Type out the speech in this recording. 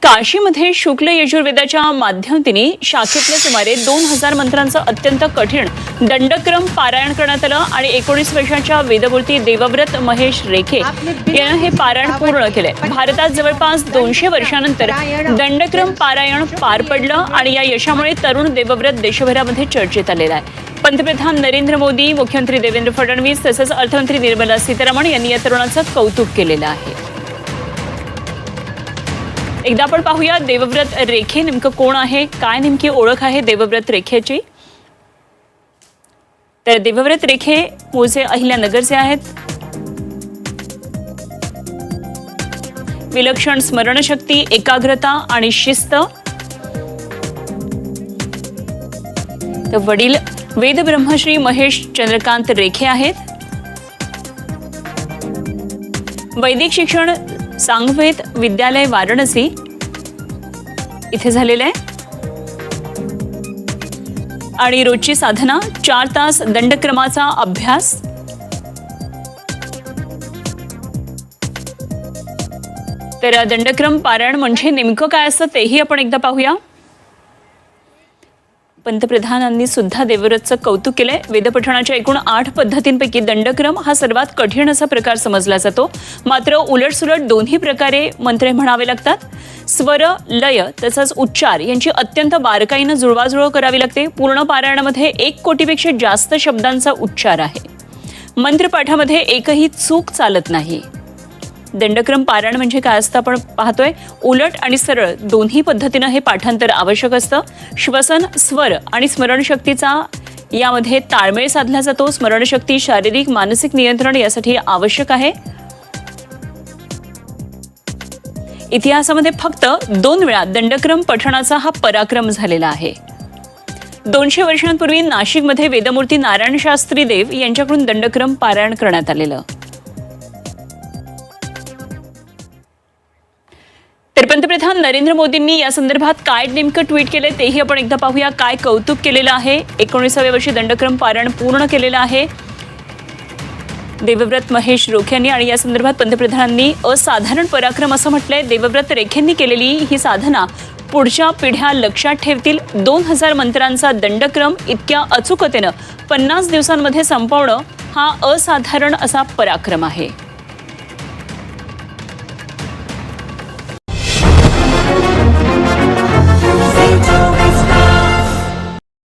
काशीमध्ये शुक्ल यजुर्वेदाच्या माध्यमातून शाखेतल्या सुमारे 2000 मंत्रांचं अत्यंत कठीण दंडक्रम पारायण करण्यात आलं आणि 19 वर्षांच्या वेदमूर्ती देवव्रत महेश रेखे यानं हे पारायण पूर्ण केले। भारतात जवळपास 200 वर्षांनंतर दंडक्रम पारायण पार पडलं आणि या यशामुळे तरुण देवव्रत देशभरामध्ये चर्चेत आलेला आहे। पंतप्रधान नरेंद्र मोदी, मुख्यमंत्री देवेंद्र फडणवीस तसेच अर्थमंत्री निर्मला सीतारामन यांनी या तरुणाचं कौतुक केलेलं आहे। एकदा आपण पाहूया देवव्रत रेखे नेमकं कोण आहे, काय नेमकी ओळख आहे देवव्रत रेखेची। तर देवव्रत रेखे मूळचे अहिल्यानगरचे आहेत। विलक्षण स्मरणशक्ती, एकाग्रता आणि शिस्त। तर वडील वेद ब्रह्मश्री महेश चंद्रकांत रेखे आहेत। वैदिक शिक्षण सांगवेद विद्यालय वाराणसी इथे झालेलं आहे आणि रोजची साधना 4 तास दंडक्रमाचा अभ्यास। तर दंडक्रम पारायण म्हणजे नेमकं काय असतं तेही आपण एकदा पाहूया। पंतप्रधानांनी सुद्धा देवव्रतचं कौतुक केलंय। वेदपठणाच्या एकूण 8 पद्धतींपैकी दंडक्रम हा सर्वात कठीण असा प्रकार समजला जातो। मात्र उलटसुलट दोन्ही प्रकारे मंत्रे म्हणावे लागतात। स्वर, लय तसंच उच्चार यांची अत्यंत बारकाईनं जुळवाजुळव करावी लागते। पूर्ण पारायणामध्ये 1 कोटीपेक्षा जास्त शब्दांचा उच्चार आहे। मंत्रपाठामध्ये एकही चूक चालत नाही। दंडक्रम पारायण म्हणजे काय असतं आपण पाहतोय। उलट आणि सरळ दोन्ही पद्धतीनं हे पाठांतर आवश्यक असतं। श्वसन, स्वर आणि स्मरणशक्तीचा यामध्ये ताळमेळ साधला जातो। स्मरणशक्ती शारीरिक मानसिक नियंत्रण यासाठी आवश्यक आहे। इतिहासामध्ये फक्त 2 वेळा दंडक्रम पठणाचा हा पराक्रम झालेला आहे। 200 वर्षांपूर्वी नाशिकमध्ये वेदमूर्ती नारायण शास्त्री देव यांच्याकडून दंडक्रम पारायण करण्यात आलेलं। तर पंतप्रधान नरेंद्र मोदींनी या संदर्भात काय नेमकं ट्विट केले तेही आपण एकदा पाहूया। काय कौतुक केलेलं आहे। 19व्या वर्षी दंडक्रम पारायण पूर्ण केलेलं आहे देवव्रत महेश रेखे यांनी आणि या संदर्भात पंतप्रधानांनी असाधारण पराक्रम असं म्हटलंय। देवव्रत रेखेंनी केलेली ही साधना पुढच्या पिढ्या लक्षात ठेवतील। 2000 मंत्रांचा दंडक्रम इतक्या अचूकतेनं 50 दिवसांमध्ये संपवणं हा असाधारण असा पराक्रम आहे।